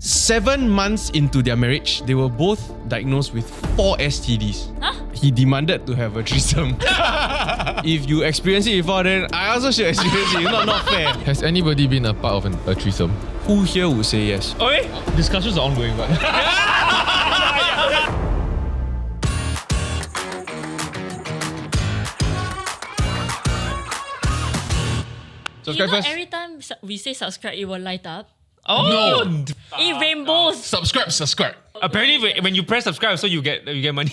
7 months into their marriage, they were both diagnosed with 4 STDs. Huh? He demanded to have a threesome. If you experience it before, then I also should experience it. Not fair. Has anybody been a part of a threesome? Who here would say yes? Okay. Discussions are ongoing, but Subscribe first. Every time we say subscribe, it will light up. no. It rainbows. Subscribe. Apparently, when you press subscribe, so you get money.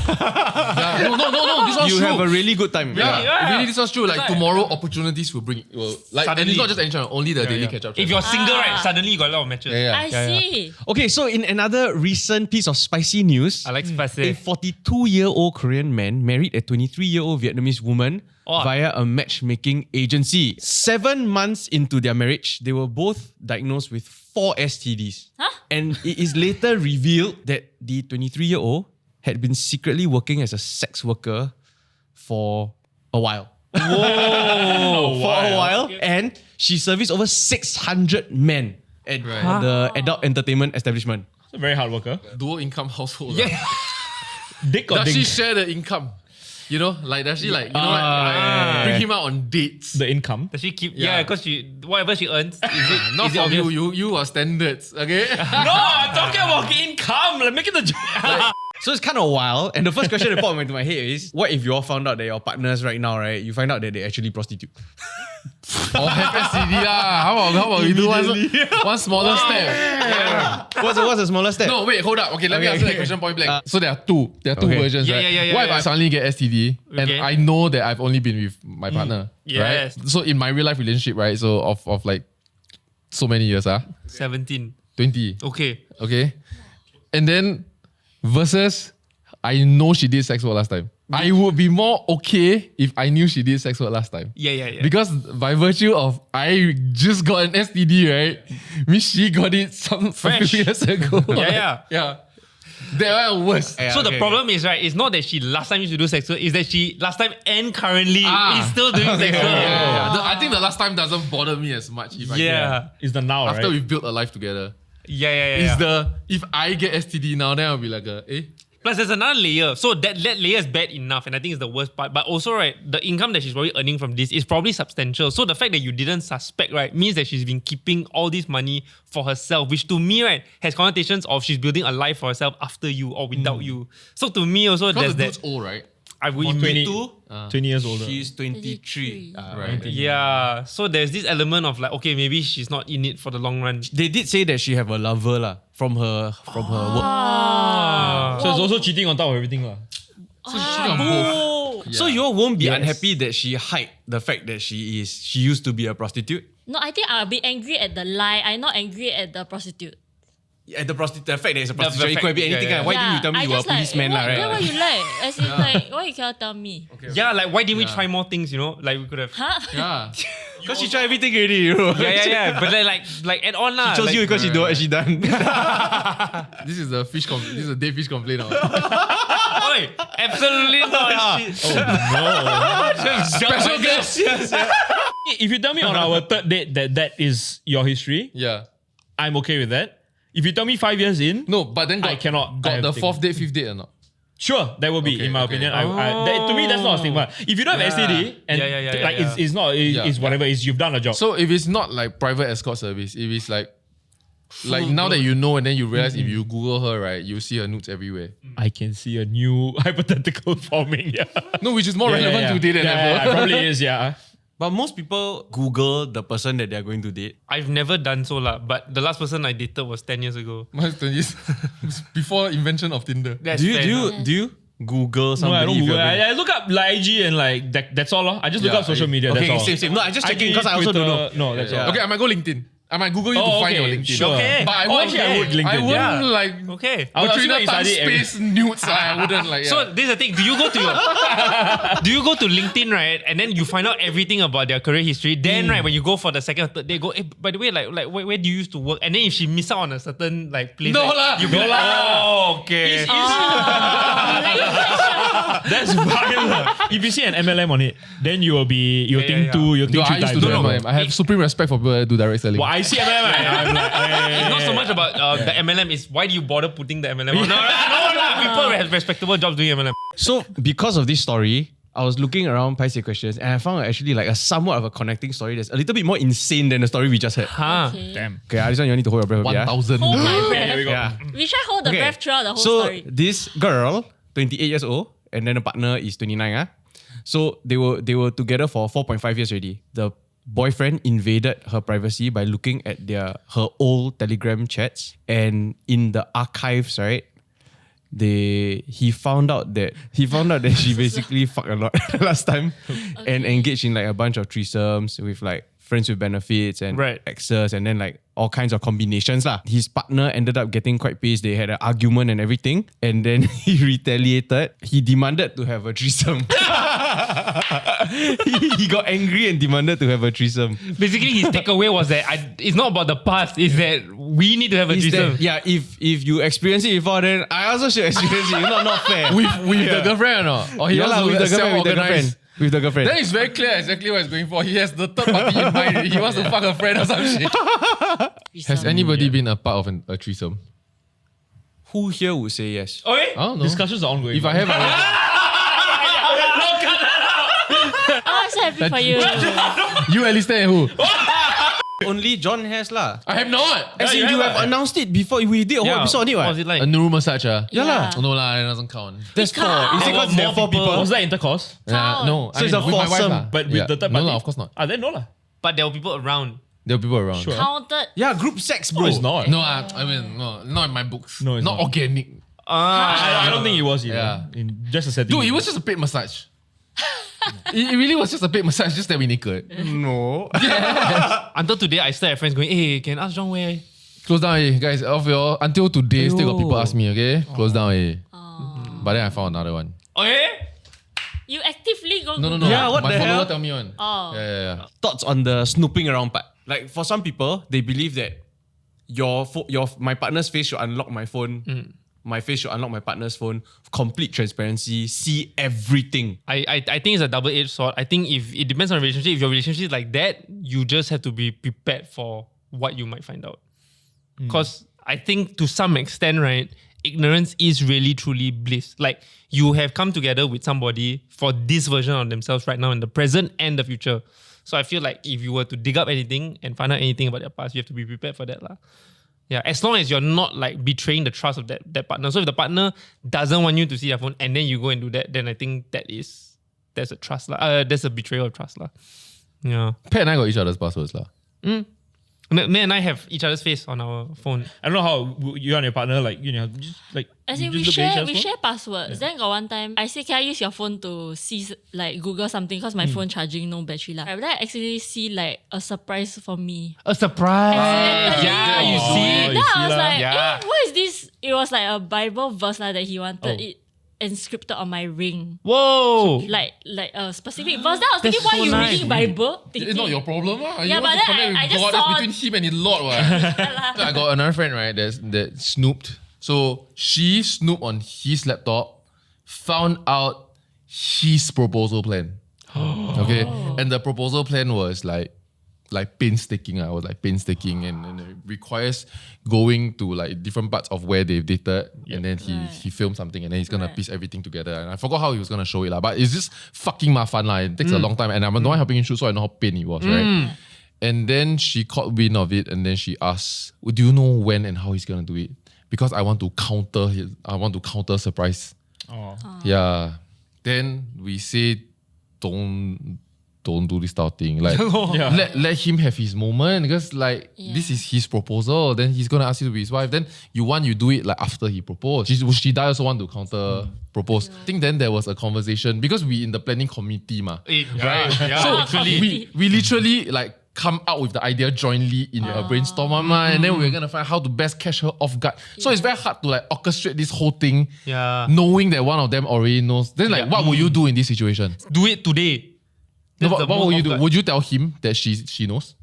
Yeah. No. This one's You true. have a really good time. Yeah. Really, this was true. Like That's tomorrow, opportunities will bring. And Suddenly. it's not just any channel, only the daily catch-up. If you're single, right, suddenly you got a lot of matches. I see. Okay, so in another recent piece of spicy news, I like a spicy. 42-year-old Korean man married a 23-year-old Vietnamese woman via a matchmaking agency. 7 months into their marriage, they were both diagnosed with 4 STDs. Huh? And it is later revealed that the 23-year-old had been secretly working as a sex worker for a while. Whoa! For a while. And she serviced over 600 men at the adult entertainment establishment. She's a very hard worker. Dual income household. Yeah. Dick or Does she dink? share the income? You know, like does she like bring him out on dates? The income. Does she keep? Yeah. Yeah, because whatever she earns, is it? Not is it for obvious? you are standards, okay? No, I'm talking about income. Like, make it the So it's kind of wild. And the first question that popped into my head is, what if you all found out that your partners right now, right, you find out that they actually prostitute? Or have STD lah. How about we do one smaller step? Yeah. What's the smaller step? No, wait, hold up. Okay, let me Okay, answer okay. that question point blank. So there are two Okay. versions, Yeah, right? yeah, What if I suddenly get STD and Okay. I know that I've only been with my partner, Yes. right? So in my real life relationship, right? So of like so many years, 17. 20, Okay. okay? And then versus I know she did sex work last time. I would be more okay if I knew she did sex work last time. Yeah. Because by virtue of I just got an STD, right? Means she got it some Fresh. few years ago. Yeah. Yeah. That one worse. Yeah, So the okay, problem is, right, it's not that she last time used to do sex work, it's that she last time and currently is still doing sex work. Yeah. I think the last time doesn't bother me as much. If It's the now, after right? we've built a life together. Yeah. If I get STD now, then I'll be like, Plus, there's another layer. So that layer is bad enough, and I think it's the worst part. But also, right, the income that she's probably earning from this is probably substantial. So the fact that you didn't suspect, right, means that she's been keeping all this money for herself, which to me, right, has connotations of she's building a life for herself after you or without you. So to me also, because there's the that. dude's old, right? I would 20. admit to. 20 years older. She's 23. Right. Yeah. So there's this element of like, okay, maybe she's not in it for the long run. They did say that she have a lover lah from her work. So it's also cheating on top of everything. So she's cheating on both. Yeah. So you all won't be Yes. unhappy that she hide the fact that she used to be a prostitute? No, I think I'll be angry at the lie. I'm not angry at the prostitute. Yeah, the fact that it's a The prostitute, it fact- could be anything. yeah. Why didn't you tell me I you were a just like, policeman, what, right? then what you like? As in like, why you cannot tell me? Yeah, like why didn't we try more things, you know? Like we could have. Huh? Yeah. Because she tried everything already, you know. Yeah. But then like add on lah. She chose like, you because she done. This is a this is a dead fish complaint. Oi, absolutely not. Special guest. If you tell me on our third date that is your history, Yeah. I'm okay with that. If you tell me 5 years in, No, but then I cannot. I got have the to fourth date, fifth date or not? Sure, that will be, Okay, in my okay. opinion. To me, that's not a stigma. If you don't have STD, and Yeah, like yeah. it's not, it's whatever, it's you've done a job. So if it's not like private escort service, if it's like now that you know and then you realize if you Google her, right, you see her nudes everywhere. I can see a new hypothetical forming. Yeah, No, which is more relevant today than ever. Yeah, probably is. Yeah. But most people Google the person that they're going to date. I've never done so lah. But the last person I dated was 10 years ago. Mine's 20 years. Before invention of Tinder. That's Do fair. you Google No, somebody? I don't if Google. you're going- I look up like IG and like that's all. That's all. I just look Yeah, up social media. Okay, that's all. same. No, I'm just checking IG, because I also don't know. Twitter, No, that's Yeah. all. Okay, I might go LinkedIn. I might Google you to find your LinkedIn. Sure. Okay. But I Oh, won't. actually, I would LinkedIn. I wouldn't Yeah. like. Okay. I was Katrina assuming you Tan studied every- space nudes. I wouldn't like. Yeah. So this is the thing. Do you go to LinkedIn, right? And then you find out everything about their career history. Then right, when you go for the second or third, they go, hey, by the way, like where do you used to work? And then if she miss out on a certain like place, No like, lah. you be like, oh, okay. That's violent. if you see an MLM on it, then you will think No, three I used times. to do No, no. MLM. I have supreme respect for people that do direct selling. Well, I see MLM. I'm like, It's not so much about the MLM. It's why do you bother putting the MLM on? No. People have respectable jobs doing MLM. So because of this story, I was looking around Paiseh questions and I found actually like a somewhat of a connecting story that's a little bit more insane than the story we just heard. Huh. Okay. Damn. Okay, Alison, you need to hold your breath. a bit, 1,000. Hold my breath. Here we go. Yeah. We should hold the Okay. breath throughout the whole So story. this girl, 28 years old, and then the partner is 29. So they were together for 4.5 years already. The boyfriend invaded her privacy by looking at her old Telegram chats, and in the archives, right? He found out that she basically fucked a lot last time and engaged in like a bunch of threesomes with like friends with benefits and Right. exes and then like all kinds of combinations lah. His partner ended up getting quite pissed. They had an argument and everything, and then he retaliated. He demanded to have a threesome. he got angry and demanded to have a threesome. Basically, his takeaway was that it's not about the past. It's that we need to have a Is threesome. that, yeah, if you experience it before, then I also should experience it. Not fair. With the girlfriend or not? Or he Yeah wants lah, to with the girlfriend, self-organize? with the girlfriend. Then it's very clear exactly what he's going for. He has the third party in mind. He wants to fuck a friend or some shit. Has anybody been a part of a threesome? Who here would say yes? Okay. I don't know. Discussions are ongoing. If I have, Oh, I'm so happy for you. you Alistair and who? Only John has lah. I have not. As in, you have announced it before we did a whole episode on it. What What? was it like? A Nuru massage. Yeah lah. Oh, no lah, that doesn't count. That's four. counts. Is it because there are four people? Was that intercourse? No, So it's a with my wife foursome. lah. But with the third No, party? no, of course not. Ah, then no lah. But there were people around. There were people around. Sure. Counted. Yeah, group sex, bro. No, it's not. No, I mean, no, not in my books. No, it's not not. organic. I don't think it was either. Yeah. In just a setting. Dude, it was just a paid massage. It really was just a paid massage, just that we naked. No. Until today, I still have friends going, hey, can ask John where? Close down, guys. Of your until today, still got people ask me, okay? Close down, But then I found another one. Okay. You actively go No. Google. Yeah, what my the follower hell? tell me one. Oh. Yeah. Thoughts on the snooping around part. Like for some people, they believe that my partner's face should unlock my phone. My face should unlock my partner's phone. Complete transparency. See everything. I think it's a double-edged sword. I think if it depends on the relationship. If your relationship is like that, you just have to be prepared for what you might find out. Because I think to some extent, right, ignorance is really truly bliss. Like you have come together with somebody for this version of themselves right now in the present and the future. So I feel like if you were to dig up anything and find out anything about their past, you have to be prepared for that lah. Yeah, as long as you're not like betraying the trust of that partner. So if the partner doesn't want you to see their phone and then you go and do that, then I think that's a trust lah. That's a betrayal of trust lah. Yeah. Pat and I got each other's passwords lah. Me and I have each other's face on our phone. I don't know how you and your partner like just like. As you in, we just look at each share other's phone? passwords. Then got one time, I say, can I use your phone to see, like, Google something because my phone charging, no battery lah. But then I accidentally see, like, a surprise for me. A surprise. Accidentally. Yeah, you Oh, see. you Then I see was lah. like, Yeah. what is this? It was like a Bible verse lah that he wanted Oh. it inscripted on my ring. Whoa. Like a specific verse. Then I was thinking, That's why so you nice. reading Bible? It's not your problem lah. Yeah, You want but to then connect I with just God, saw- that's between him and his Lord. So I got another friend, right, that snooped. So she snooped on his laptop, found out his proposal plan. Okay. And the proposal plan was like painstaking. I was like painstaking and it requires going to like different parts of where they've dated and then he filmed something and then he's gonna piece everything together. And I forgot how he was gonna show it lah. But it's just fucking mafan lah. It takes a long time and I'm the one helping him shoot, so I know how pain it was, right? And then she caught wind of it and then she asked, do you know when and how he's gonna do it? Because I want to counter surprise. Oh. Yeah. Then we say don't do this type of thing. Like Yeah. let him have his moment because like this is his proposal. Then he's gonna ask you to be his wife. Then you do it like after he proposed. She also want to counter propose. I think then there was a conversation because we in the planning committee ma. Right. Yeah. So literally. we literally like come out with the idea jointly in a brainstorm and then we're gonna find how to best catch her off guard. So it's very hard to like orchestrate this whole thing, knowing that one of them already knows. Then like what would you do in this situation? Do it today. No, That's the what most would you do? off-guard. Would you tell him that she knows?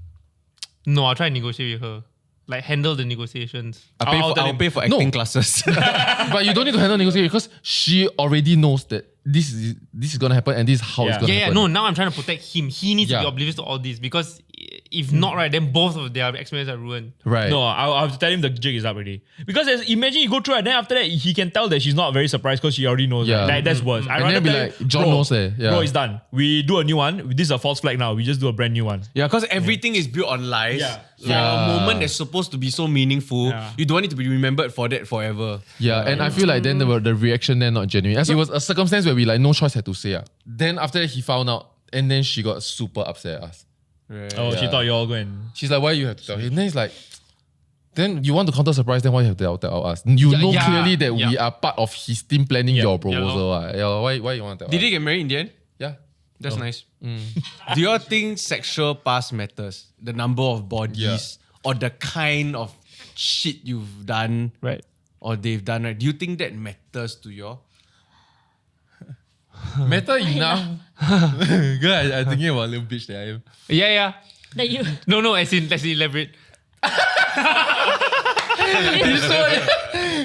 No, I'll try and negotiate with her. Like handle the negotiations. I'll pay for acting classes. But you don't need to handle negotiation because she already knows that this is gonna happen and this is how it's gonna happen. No, now I'm trying to protect him. He needs to be oblivious to all this because if not, right, then both of their experiences are ruined. Right. No, I'll have to tell him the jig is up already. Because imagine you go through and then after that, he can tell that she's not very surprised because she already knows. Yeah. Like, that's worse. And then be like, John knows it. Yeah. Bro, it's done. We do a new one. This is a false flag now. We just do a brand new one. Yeah, because everything is built on lies. Yeah. For a moment that's supposed to be so meaningful, Yeah. you don't want it to be remembered for that forever. Yeah, and I feel like then the reaction then not genuine. As it was a circumstance where we like no choice had to say. Then after that he found out and then she got super upset at us. Right. Oh, she thought you all go and... She's like, why you have to tell him? Then he's like, then you want to counter surprise, then why you have to tell us? You know clearly that we are part of his team planning your proposal. Why you want to tell Did us? they get married in the end? Yeah. That's nice. Do you all think sexual past matters? The number of bodies or the kind of shit you've done Right. or they've done, right? Do you think that matters to you all? Matter enough. Good, I'm thinking about a little bitch that I am. Yeah. That you. No, as in, let's elaborate.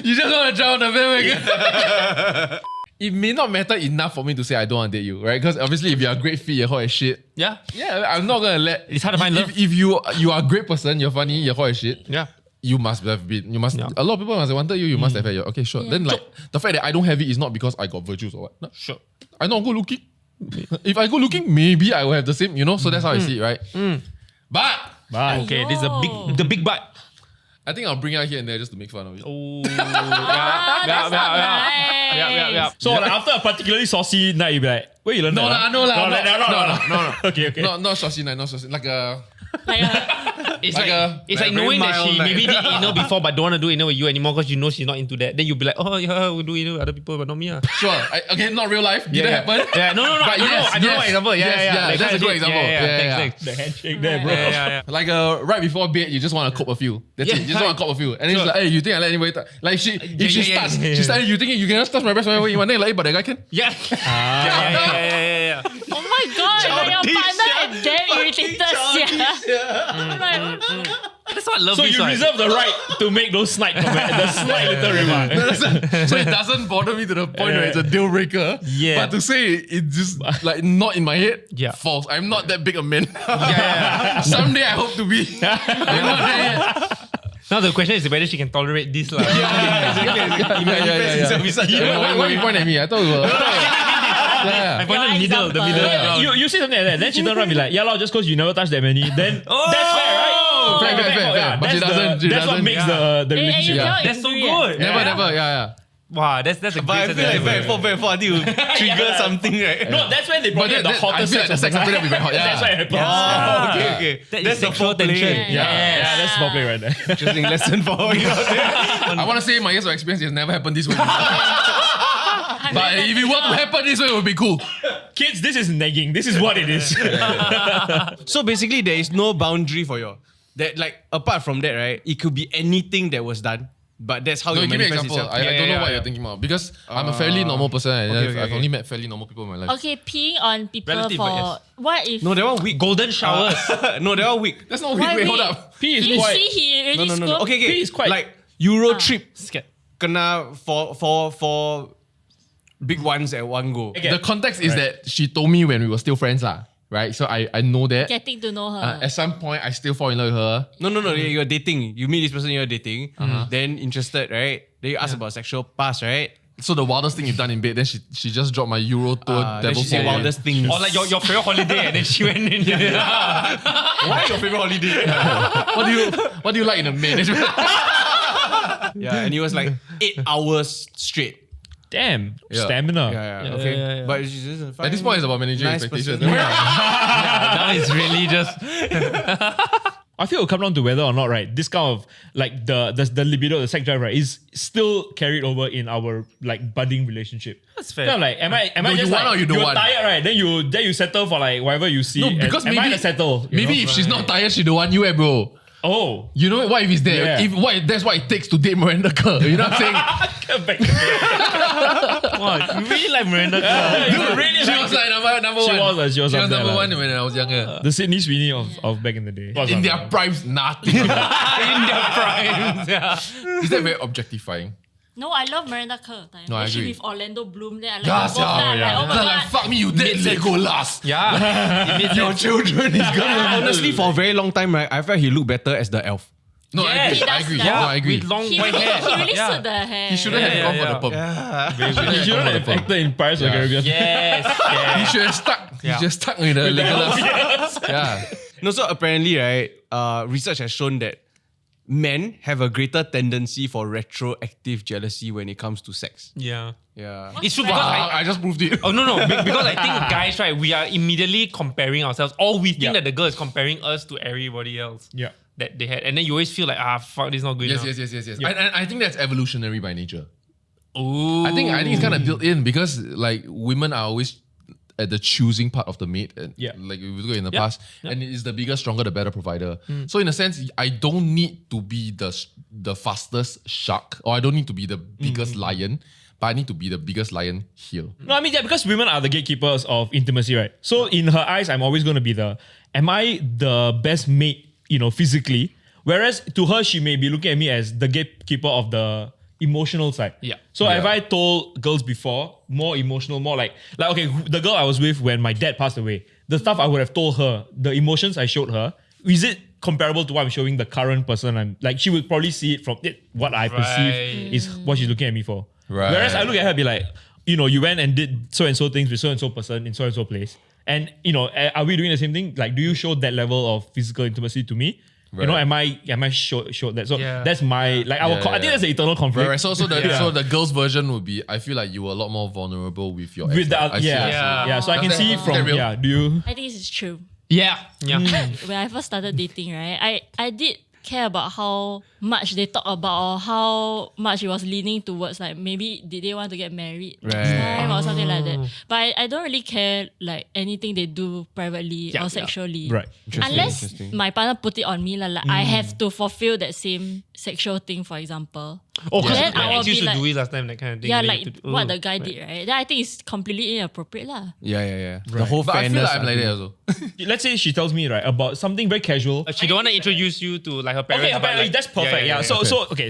You just want to jump on the bandwagon. It may not matter enough for me to say I don't want to date you, right? Because obviously if you're a great fit, you're hot as shit. Yeah. Yeah, I'm not gonna let. It's hard to find love. If you are a great person, you're funny, you're hot as shit. Yeah. You must have been. You must. A lot of people must have wanted you. You must have had your. Okay, sure. Then like the fact that I don't have it is not because I got virtues or what. No. Sure. I'm not good looking. If I good looking, maybe I will have the same. So that's how I see it, right? But Okay, this is the big butt. I think I'll bring her here and there just to make fun of it. Oh. That's not nice. Yeah. So like, after a particularly saucy night, you'll be like, where you learn No, that? no, No. Okay. Not saucy night, not saucy. Like a. Like, It's Like like, a- it's like like very knowing that mild, she like- maybe did anal before but don't want to do anal with you anymore because you know she's not into that. Then you'll be like, oh yeah, we'll do anal with other people but not me. Sure. Okay, not real life. Didn't happen. Yeah, no. But I don't know what example. Yeah. That's a good example. Yeah. Thanks. The handshake there, bro. Yeah. Like right before bed, you just want to cope a few. That's Yeah. it. You just want to cope a few. And then she's like, hey, you think I let anybody touch? Like if she Yeah. starts, she's like, you think you can just touch my breast whenever you want? Then like, but that guy can. Yeah. Yeah. oh my god, like your partner is damn irritated. That's what love So is. you reserve the right to make those snide comments, the snide little remark. So it doesn't bother me to the point where it's a deal breaker. Yeah. But to say it's just like not in my head, Yeah. false. I'm not that big a man. Yeah. Someday I hope to be. I'm not there yet. Now the question is whether she can tolerate this. Yeah. Why you point at me? I thought we were. I find the middle. example. You say something like that, then she turn around and be like, yeah, just because you never touch that many, then that's fair, right? Fair. But she doesn't. That's what makes the relationship. Yeah. That's so good. Never. Yeah. Wow, that's a But I great feel like sentence. very until you trigger something, right? No, that's when they probably have the I hottest feel like the sex sex of the after that will be very hot. Yeah. That's why it happens. Oh, okay. That That's is the sexual foreplay. tension. Yeah, that's foreplay right there. Interesting lesson for all you out there. I want to say my years of experience has never happened this way. But if it were to happen this way, it would be cool. Kids, this is nagging. This is what it is. So basically, there is no boundary for you. That like apart from that, right? It could be anything that was done, but that's how No, you give me an manifest example. itself. I don't know what you're thinking about because I'm a fairly normal person and I've only met fairly normal people in my life. Okay, peeing on people Relative, for but yes. what if No, that one weak. Golden showers. No, that one weak. That's not Why weird. Wait, hold weak? up. P is you quite... see he already No. scored? Okay. It's quite- like Euro trip. Scared. Kena for big ones at one go. Okay. The context is that she told me when we were still friends, right? So I know that. Getting to know her. At some point, I still fall in love with her. No. You're dating. You meet this person, you're dating. Then interested, right? Then you ask about sexual past, right? So the wildest thing you've done in bed, then she just dropped my Euro tour Then devil she said pool. wildest things. Or like your favorite holiday and then she went in. Why your favorite holiday? What do you like in a man? Yeah, and it was like 8 hours straight. Damn, Yeah. stamina. Yeah, okay. yeah. But she's just a fine, At this point, it's about managing nice expectations. person. Now it's really just. I feel it'll come down to whether or not, right, this kind of like the libido, the sex drive, right, is still carried over in our like budding relationship. That's fair. Kind of like, am I No, just you want like, or you don't you're want? tired, right? Then you settle for like whatever you see. No, and because am I maybe to settle? you Maybe know? if she's not tired, she don't want you, bro. Oh. You know what if it's there? Yeah. That's what it takes to date Miranda Kerr. You know what I'm saying? Come back. Wow, you really like Miranda. You really She like was like number She one. was, she was up there, number lah. one when I was younger. The Sydney Sweeney of back in the day. In their primes, nothing. In their prime. Yeah. Is that very objectifying? No, I love Miranda Kerr. No, I Then she agree. with Orlando Bloom. Then I like Yeah, them both. Then I'm like, oh my Cause god. like, fuck me, you dead Legolas. Yeah. It made Your sense. children is gonna Honestly, for a very long time, right, I felt he looked better as the elf. No, Yes. He I does agree. that. No, I agree. With long He white really, hair. he really Yeah. suit the hair. He shouldn't have gone for the perm. You shouldn't have acted in Pirates of the Caribbean. Yes. He yes. should have stuck. Yeah. He just stuck with the Legolas. Yeah. No, so apparently, right, research has shown that men have a greater tendency for retroactive jealousy when it comes to sex. Yeah. Yeah. It's true because I just proved it. Oh no, because I think guys, right, we are immediately comparing ourselves, or we think Yeah. that the girl is comparing us to everybody else Yeah. that they had, and then you always feel like, fuck, this is not good Yes, enough. yes. And I think that's evolutionary by nature. Ooh. I think it's kind of built in because like women are always at the choosing part of the mate. And Yeah. like if we look in the Yeah. past, and it is the bigger, stronger, the better provider. So in a sense, I don't need to be the fastest shark, or I don't need to be the biggest lion, but I need to be the biggest lion here. No, I mean, yeah, because women are the gatekeepers of intimacy, right? So in her eyes, I'm always going to be am I the best mate, physically? Whereas to her, she may be looking at me as the gatekeeper of the emotional side. Yeah. So have I told girls before, more emotional, more like okay, the girl I was with when my dad passed away, the stuff I would have told her, the emotions I showed her, is it comparable to what I'm showing the current person? I'm like, she would probably see it from what I perceive is what she's looking at me for. Right. Whereas I look at her and be like, you went and did so and so things with so and so person in so and so place. And are we doing the same thing? Like, do you show that level of physical intimacy to me? Right. Am I showed that? So Yeah. that's my I think that's the eternal conflict. Right. So the girls' version would be, I feel like you were a lot more vulnerable with your With ex. the I see. yeah. So I can Does see that from real? do you? I think it's true. Yeah. When I first started dating, right, I did care about how much they talk about or how much it was leaning towards, like maybe did they want to get married next Right. time or something like that. But I don't really care like anything they do privately or sexually. Right. Unless Interesting. my partner put it on me, like I have to fulfill that same sexual thing, for example. Oh, Because Then I my will ex be used to like, do it last time, that kind of thing. yeah, Then like you have to- what Ooh. the guy did, right? Then I think it's completely inappropriate lah. Yeah. The whole But I feel fairness. like I'm like that also. let's say she tells me right about something very casual. She don't want to introduce you to like her parents. Okay, her but, parents, like- that's perfect. Yeah.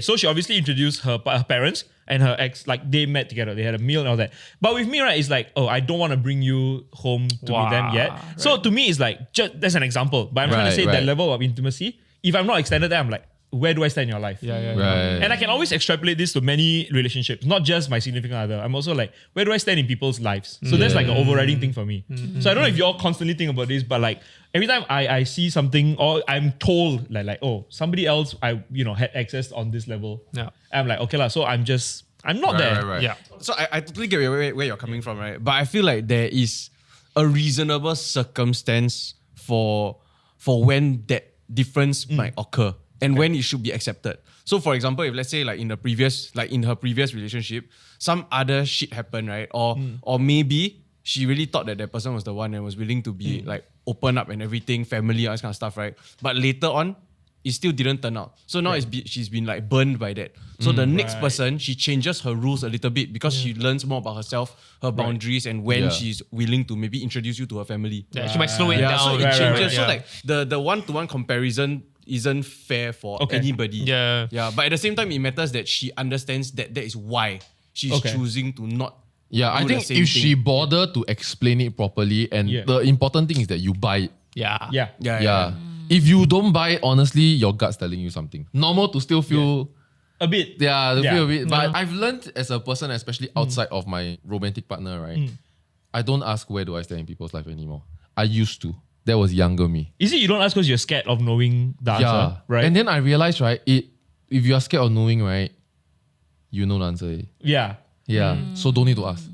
So she obviously introduced her parents and her ex. Like they met together, they had a meal and all that. But with me, right, it's like, I don't want to bring you home to meet them yet. Wow, So to me, it's like that's an example. But I'm trying to Right, say that right. level of intimacy. If I'm not extended there, I'm like, where do I stand in your life? Yeah. Right. And I can always extrapolate this to many relationships, not just my significant other. I'm also like, where do I stand in people's lives? So that's like an overriding thing for me. So I don't know if you all constantly think about this, but like every time I see something or I'm told like somebody else had access on this level. Yeah. I'm like, okay lah. So I'm not there. Right. Yeah. So I totally get where you're coming from, right? But I feel like there is a reasonable circumstance for when that difference might occur and when it should be accepted. So for example, if let's say in her previous relationship, some other shit happened, right? Or maybe she really thought that person was the one and was willing to be like open up and everything, family, all this kind of stuff, right? But later on, it still didn't turn out. So now she's been like burned by that. So the next person, she changes her rules a little bit because she learns more about herself, her boundaries, and when she's willing to maybe introduce you to her family. Yeah, she might slow it Yeah, down. so it Right, changes. So yeah. like the one-to-one comparison isn't fair for anybody. Yeah. Yeah. But at the same time, it matters that she understands that is why she's choosing to not. Yeah, I do the think same if she thing. bother to explain it properly, and the important thing is that you buy it. Yeah. Yeah. Yeah. If you don't buy it, honestly, your gut's telling you something. Normal to still feel A bit. feel a bit. But I've learned as a person, especially outside of my romantic partner, right? I don't ask where do I stand in people's life anymore. I used to. That was younger me. Is it you don't ask because you're scared of knowing the answer? Right? And then I realized, right, if you are scared of knowing, right, you know the answer. Eh? yeah. Yeah. So don't need to ask.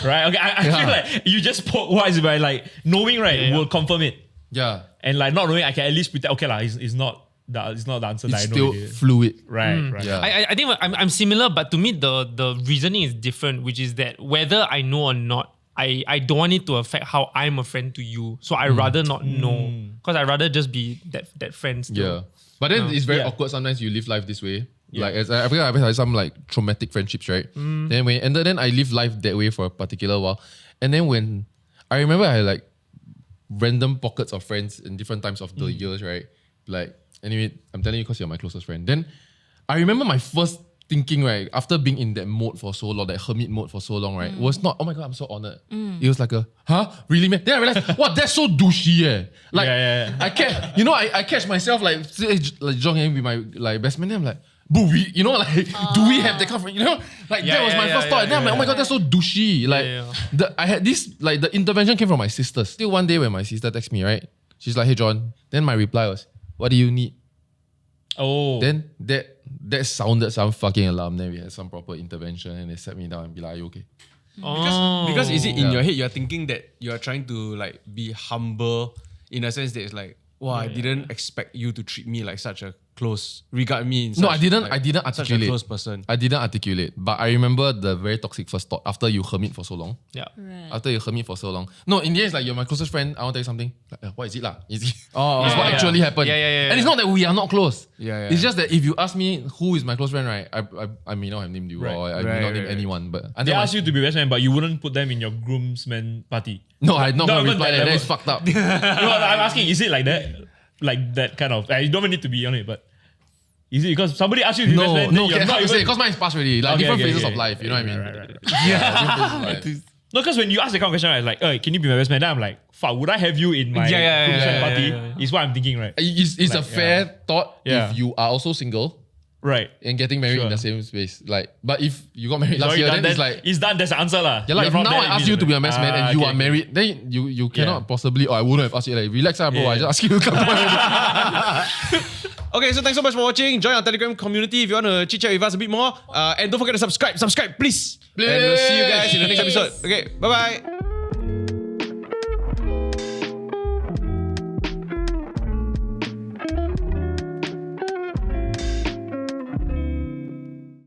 Right? Okay. I feel like you just spoke wise by like knowing, right, will confirm it. Yeah. And like not knowing, I can at least pretend, okay lah, it's not the answer It's that I know still it is. fluid. Right. Yeah. I think I'm similar, but to me the reasoning is different, which is that whether I know or not, I don't want it to affect how I'm a friend to you. So I rather not know, because I rather just be that friend still. Yeah. But then it's very Yeah. awkward sometimes you live life this way. Like as I feel like I've had some like traumatic friendships, right? Then I live life that way for a particular while. And then when I remember I had like random pockets of friends in different times of the years, right? Like anyway, I'm telling you because you're my closest friend. Then I remember my first thinking, right, after being in that mode for so long, that hermit mode for so long, right, was not, oh my God, I'm so honored. It was like really, man? Then I realized, wow, that's so douchey, Like, I catch myself like jogging with my like best man, then I'm like, boo, do we have that kind of, that was my first thought. And then I'm like, oh my God, that's so douchey. I had this, like, the intervention came from my sisters. Still one day when my sister texted me, right, she's like, hey, John. Then my reply was, what do you need? Oh. Then that sounded some fucking alarm. Then we had some proper intervention and they sat me down and be like, are you okay? Because is it in your head you're thinking that you're trying to like be humble in a sense that it's like, wow, I didn't expect you to treat me like such a close, regard me in such, No, I didn't such a articulate. close person. I didn't articulate, but I remember the very toxic first thought after you hermit for so long. Yeah. Right. After you hermit for so long. No, in the end, it's like, you're my closest friend. I want to tell you something. Like, what is it lah? Easy. It's what actually happened. Yeah. And it's not that we are not close. Yeah. It's just that if you ask me who is my close friend, right, I may not have named you, or I may not name anyone. But They asked you to be best man, but you wouldn't put them in your groomsmen party. no, I'm not going to reply that. level. That is fucked up. No, I'm asking, is it like that? Like that kind of, you don't even need to be on it, but is it because somebody asked you to be best man? No, can't say because mine is past already. Like different phases of life, you know what I mean? Right. Yeah, different phases of life. No, because when you ask the kind of question, right, like, hey, can you be my best man? Then I'm like, fuck, would I have you in my groomsmen party? Is what I'm thinking, right? It's a fair thought if you are also single. Right. And getting married in the same space. Like, but if you got married last year, then it's like, it's done, that's the answer lah. yeah, like if now I ask you to be a best man and you are married, then you cannot possibly, I wouldn't have asked you, like, relax bro, I just ask you to come to my wedding. Okay, so thanks so much for watching. Join our Telegram community if you want to chit chat with us a bit more. And don't forget to subscribe, please. And we'll see you guys in the next episode. Okay, bye bye.